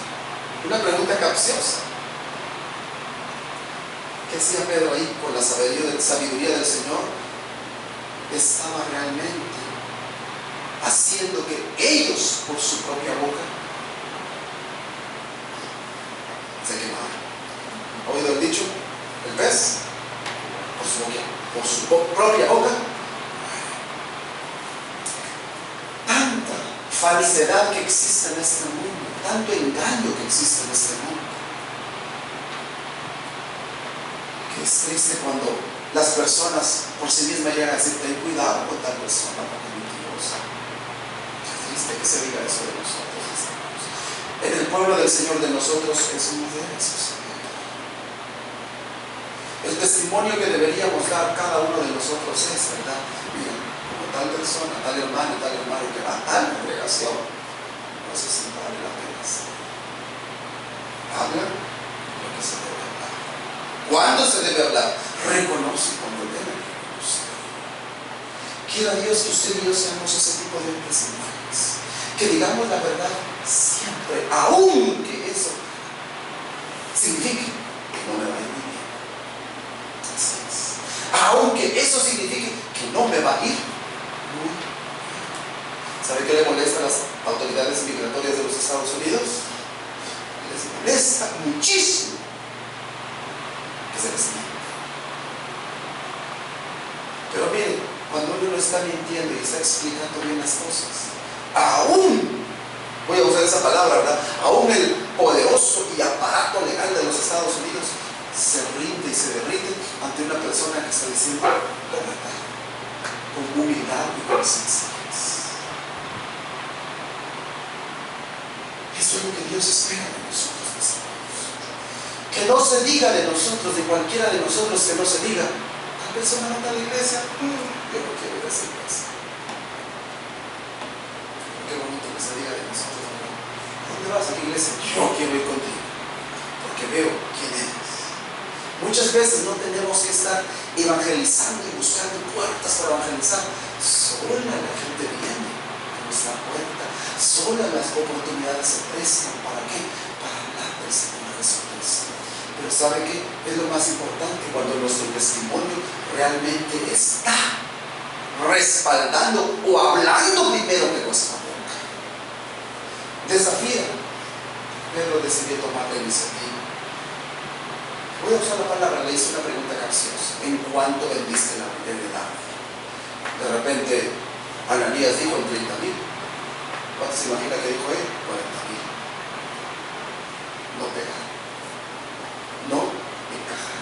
Una pregunta capciosa. ¿Qué hacía Pedro ahí con la sabiduría del Señor? ¿Estaba realmente haciendo que ellos, por su propia boca, se quemaran? ¿Ha oído el dicho? El pez, por su propia boca. Tanta falsedad que existe en este mundo, tanto engaño que existe en este mundo, que es triste cuando las personas por sí mismas llegan a decir: ten cuidado con tal persona porque es mentirosa. Qué triste que se diga eso de nosotros. En el pueblo del Señor de nosotros eso no debe suceder. El testimonio que deberíamos dar cada uno de nosotros es, ¿verdad? Mira, como tal persona, tal hermano que va a tal congregación, no sé si vale la pena hacer. Habla lo que se debe hablar. ¿Cuándo se debe hablar? Reconoce cuando debe reconocer. Quiera Dios que usted y yo seamos ese tipo de hombres y mujeres, que digamos la verdad siempre, aunque eso signifique que no me va a ir bien. Así es. Aunque eso signifique que no me va a ir muy bien. ¿Sabe qué le molesta a las autoridades migratorias de los Estados Unidos? Les molesta muchísimo que se les mienta. Pero miren, cuando uno no está mintiendo y está explicando bien las cosas, aún, voy a usar esa palabra, ¿verdad? Aún el poderoso y aparato legal de los Estados Unidos se rinde y se derrite ante una persona que está diciendo la verdad, con humildad y con sencillez. Eso es lo que Dios espera de nosotros, mis hermanos. Que no se diga de nosotros, de cualquiera de nosotros, que no se diga: tal persona no está a la iglesia, yo no quiero ir a esa iglesia. Qué bonito que se diga de nosotros, ¿no? ¿Dónde vas a la iglesia? Yo quiero ir contigo, porque veo quién eres. Muchas veces no tenemos que estar evangelizando y buscando puertas para evangelizar. Sola la gente viene a nuestra puerta, sola las oportunidades se prestan. ¿Para qué? Para hablar del Señor Jesucristo. Pero ¿sabe qué? Es lo más importante, cuando nuestro testimonio realmente está respaldando o hablando primero que nuestra boca. Desafía. Pedro decidió tomar la iniciativa. Voy a usar la palabra, le hice una pregunta capciosa: ¿en cuánto vendiste la heredad? De repente Ananías dijo: en 30,000. ¿Cuánto se imagina que dijo él? 40,000. No pegar, no encajar.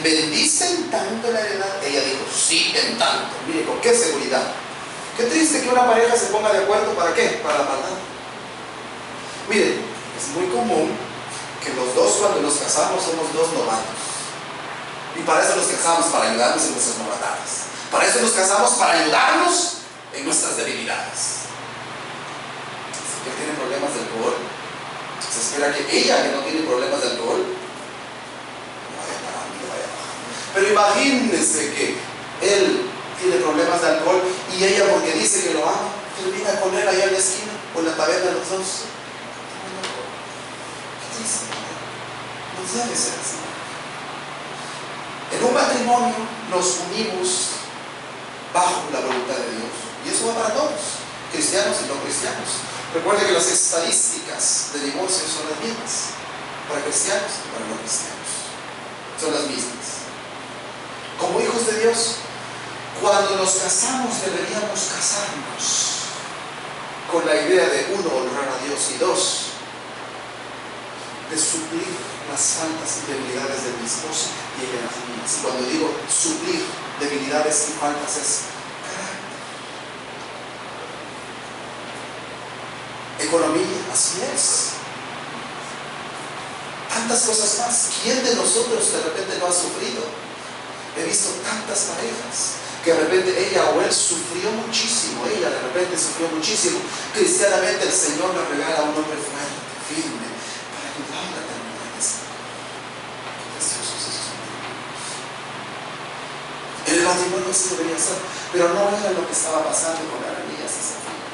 ¿Vendiste en tanto la heredad? Ella dijo: sí, en tanto. Mire, ¿con qué seguridad? Qué triste que una pareja se ponga de acuerdo. ¿Para qué? Para la maldad. Miren, es muy común que los dos, cuando nos casamos, somos dos novatos. Y para eso nos casamos, para ayudarnos en nuestras novatadas. Para eso nos casamos, para ayudarnos en nuestras debilidades. Si él tiene problemas de alcohol, se espera que ella, que no tiene problemas de alcohol, no vaya parando, no vaya bajando. Pero imagínense que él tiene problemas de alcohol y ella, porque dice que lo ama, termina con él allá en la esquina o en la taberna los dos. No debe ser así. En un matrimonio nos unimos bajo la voluntad de Dios, y eso va para todos, cristianos y no cristianos. Recuerde que las estadísticas de divorcio son las mismas para cristianos y para no cristianos, son las mismas. Como hijos de Dios, cuando nos casamos deberíamos casarnos con la idea de, uno, honrar a Dios, y dos, de suplir las faltas y debilidades de mi esposa y ella las mías. Y cuando digo suplir debilidades y faltas, es carácter, economía, así es, tantas cosas más. ¿Quién de nosotros de repente no ha sufrido? He visto tantas parejas que de repente ella o él sufrió muchísimo, ella de repente sufrió muchísimo. Cristianamente el Señor le regala a un hombre fuerte, firme, para ayudarla a terminar esto. Qué preciosos esos matrimonios. En el matrimonio sí debería ser, pero no era lo que estaba pasando con Ananías y Zafira.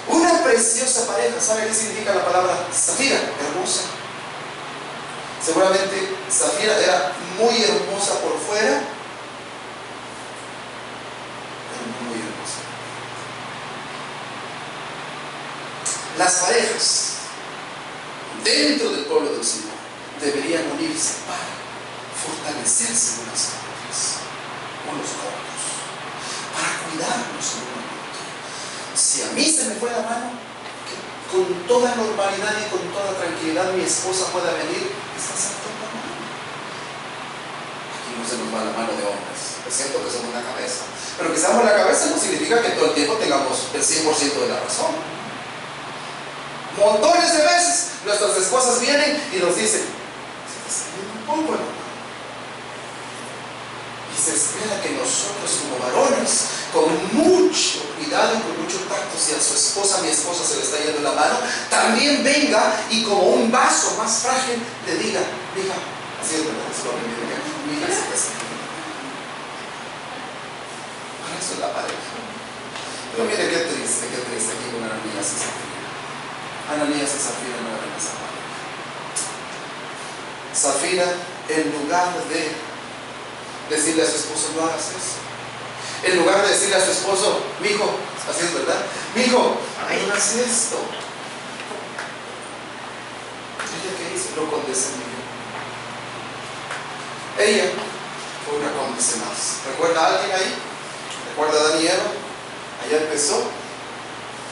Una preciosa pareja. ¿Sabe qué significa la palabra Zafira? Hermosa. Seguramente Zafira era muy hermosa por fuera, pero no muy hermosa. Las parejas dentro del pueblo del Señor deberían unirse para fortalecerse unas a otras, unos a otros, para cuidarnos en un momento. Si a mí se me fue la mano, que con toda normalidad y con toda tranquilidad mi esposa pueda venir, estás a la mano. Aquí no se nos va la mano de hombres, excepto que somos la cabeza. Pero que seamos la cabeza no significa que todo el tiempo tengamos el 100% de la razón. Montones de veces nuestras esposas vienen y nos dicen: se te está yendo un poco la mano. Y se espera que nosotros como varones, con mucho cuidado y con mucho tacto, si a su esposa, a mi esposa se le está yendo la mano, también venga y como un vaso más frágil le diga: mija, así es verdad, eso lo aprendí, mija, se te está yendo. Para eso es la pareja. Pero mire qué triste aquí con Ananías y Zafira. Ananías y Zafira no eran esa pareja. Zafira, en lugar de decirle a su esposo: no hagas eso, en lugar de decirle a su esposo: mijo, así es verdad, mijo, no hagas esto, ella ¿qué hizo? Lo condescendió. Ella fue una cómplice más. ¿Recuerda a alguien ahí? ¿Recuerda a Adán y Eva? Allá empezó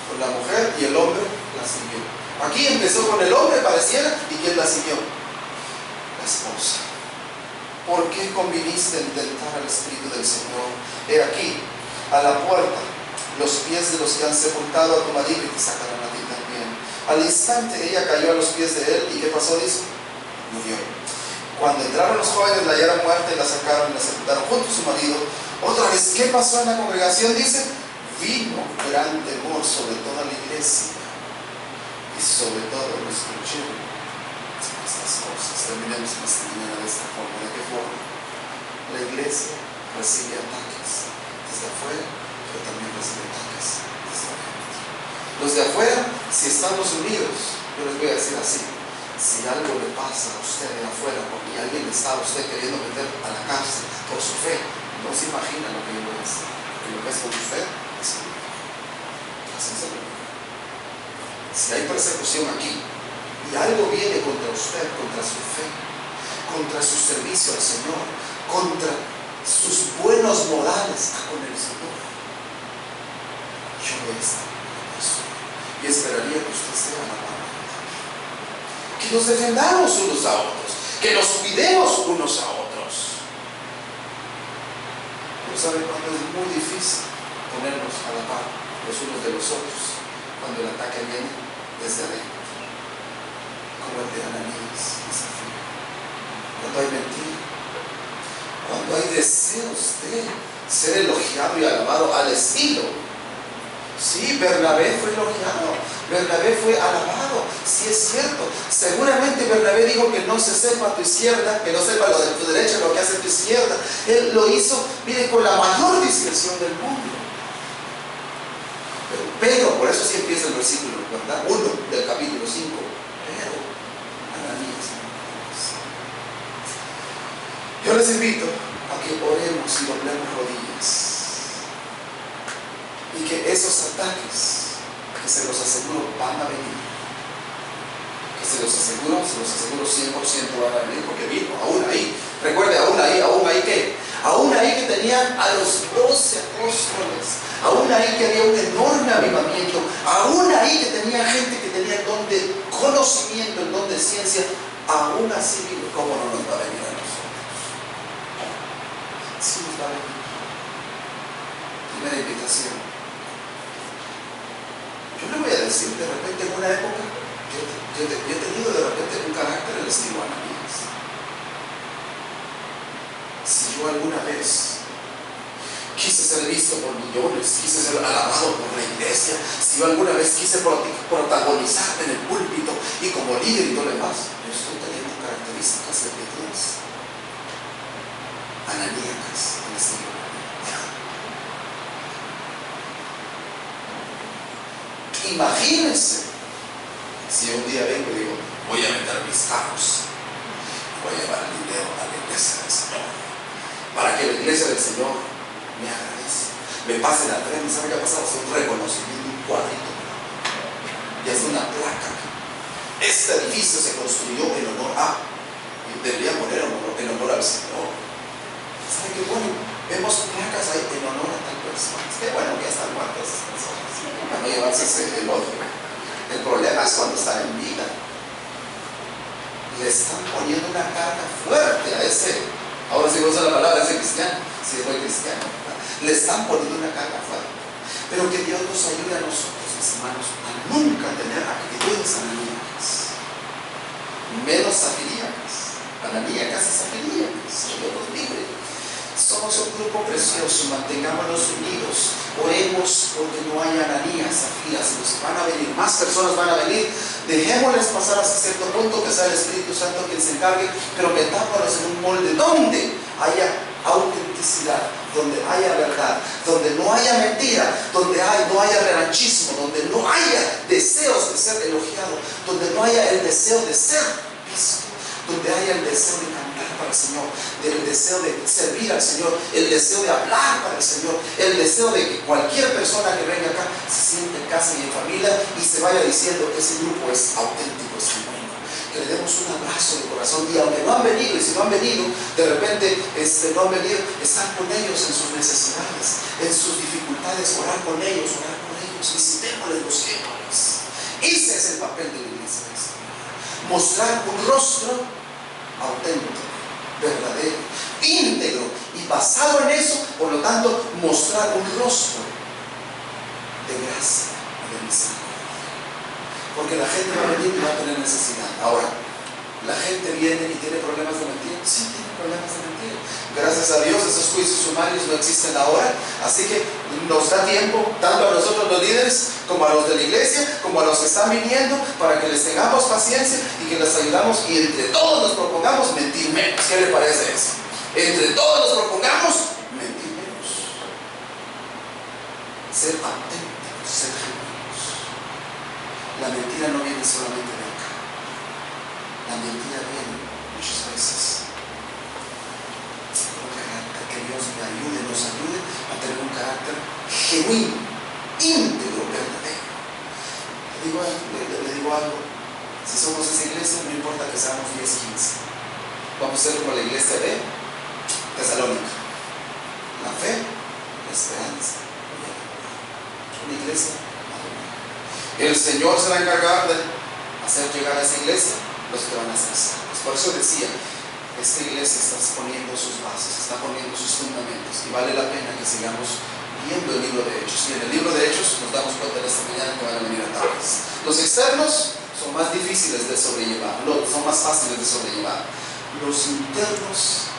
con la mujer y el hombre la siguió. Aquí empezó con el hombre, pareciera, y ¿quién la siguió? La esposa. ¿Por qué conviniste en tentar al Espíritu del Señor? He aquí, a la puerta, los pies de los que han sepultado a tu marido y te sacarán a ti también. Al instante ella cayó a los pies de él, ¿y qué pasó? Dice: murió. Cuando entraron los jóvenes, la hallaron muerta y la sacaron y la sepultaron junto a su marido. Otra vez, ¿qué pasó en la congregación? Dice: vino gran temor sobre toda la iglesia y sobre todo los que escucharon estas cosas. Terminemos esta mañana de esta forma. ¿De qué forma? La iglesia recibe ataques desde afuera, pero también recibe ataques desde adentro. Los de afuera, si estamos unidos, yo les voy a decir así: si algo le pasa a usted de afuera porque alguien le está a usted queriendo meter a la cárcel por su fe, no se imagina lo que yo voy a hacer. Lo que es con usted es conmigo. Así se lo digo. Si hay persecución aquí y algo viene contra usted, contra su fe, contra su servicio al Señor, contra sus buenos modales con el Señor, yo voy a estar con eso y esperaría que usted sea la mano. Que nos defendamos unos a otros, que nos cuidemos unos a otros. Pero ¿saben cuándo es muy difícil ponernos a la par los unos de los otros? Cuando el ataque viene desde adentro, como el de Ananías y Zafira. Cuando hay mentira, cuando hay deseos de ser elogiado y alabado al estilo. Sí, Bernabé fue elogiado, Bernabé fue alabado, sí es cierto. Seguramente Bernabé dijo que no se sepa a tu izquierda, que no sepa lo de tu derecha, lo que hace tu izquierda. Él lo hizo, mire, con la mayor discreción del mundo. Pero, por eso sí empieza el versículo, ¿verdad? 1 del capítulo 5. Pero, Ananías. Yo les invito a que oremos y doblemos rodillas. Y que esos ataques, que se los aseguro, van a venir. Que se los aseguro 100% van a venir, porque vino, aún ahí. Recuerde, aún ahí ¿qué? Aún ahí que tenían a los 12 apóstoles. Aún ahí que había un enorme avivamiento, aún ahí que tenía gente que tenía el don de conocimiento, el don de ciencia, aún así, ¿cómo no nos va a venir a nosotros? Sí nos va a venir. Primera invitación. Yo le voy a decir, de repente en una época, yo he tenido de repente un carácter del estilo Ananías. Si yo alguna vez quise ser visto por millones, quise ser alabado por la iglesia, si yo alguna vez quise protagonizar en el púlpito y como líder y todo lo demás, yo estoy teniendo características de Dios. Ananías, en este libro. Yo Imagínense si un día vengo y digo, voy a vender mis carros, voy a llevar el dinero a la iglesia del Señor, para que la iglesia del Señor me agradezca, me pasen al tren. ¿Sabe qué ha pasado? Es un reconocimiento, un cuadrito, y es una placa. Este edificio se construyó en honor a, y debería poner en honor al Señor. ¿Sabe qué bueno? Vemos placas ahí en honor a tal persona. Qué bueno que ya están muertas esas personas, para no llevarse el otro. El problema es cuando están en vida. Le están poniendo una carga fuerte a ese, ahora sí usa la palabra, ese cristiano, si es muy cristiano, ¿verdad? Le están poniendo una carga fuerte. Pero que Dios nos ayude a nosotros, mis hermanos, a nunca tener actitudes ananíacas, menos safilíacas. Ananíacas y safilíacas, Dios nos libre. Somos un grupo precioso, mantengámonos unidos, oremos porque no haya ananías, zafiras. Van a venir, más personas van a venir. Dejémosles pasar hasta cierto punto, que sea el Espíritu Santo quien se encargue, pero metámonos en un molde donde haya autenticidad, donde haya verdad, donde no haya mentira, donde no haya revanchismo, donde no haya deseos de ser elogiado, donde no haya el deseo de ser visto, donde haya el deseo de cantar para el Señor, el deseo de servir al Señor, el deseo de hablar para el Señor, el deseo de que cualquier persona que venga acá se sienta en casa y en familia y se vaya diciendo que ese grupo es auténtico, es genuino. Que le demos un abrazo de corazón, y aunque no han venido, y si no han venido, de repente no han venido, estar con ellos en sus necesidades, en sus dificultades, orar con ellos, visitémosles, busquémosles. Ese es el papel de la iglesia. Mostrar un rostro auténtico, verdadero, íntegro, y basado en eso, por lo tanto, mostrar un rostro de gracia y de misericordia. Porque la gente va a venir y va a tener necesidad. Ahora, la gente viene y tiene problemas de mentira. Sí, tiene problemas de mentira. Gracias a Dios, esos juicios sumarios no existen ahora. Así que nos da tiempo, tanto a nosotros los líderes, como a los de la iglesia, como a los que están viniendo, para que les tengamos paciencia y que les ayudamos, y entre todos nos propongamos mentir menos. ¿Qué le parece eso? Entre todos nos propongamos mentir menos. Ser auténticos, ser genuinos. La mentira no viene solamente de acá. La mentira viene muchas veces con carácter. Que Dios me ayude, nos ayude a tener un carácter genuino, íntegro, verdadero. Le digo algo. Si somos esa iglesia, no importa que seamos 10, 15. Vamos a ser como la iglesia de Tesalónica. La fe, la esperanza. Una iglesia. El Señor se va a encargar de hacer llegar a esa iglesia los que van a ser salvos. Por eso decía, esta iglesia está poniendo sus bases, está poniendo sus fundamentos, y vale la pena que sigamos viendo el libro de Hechos. Y en el libro de Hechos nos damos cuenta de esta mañana que van a venir ataques. Los externos son más difíciles de sobrellevar, son más fáciles de sobrellevar. Los internos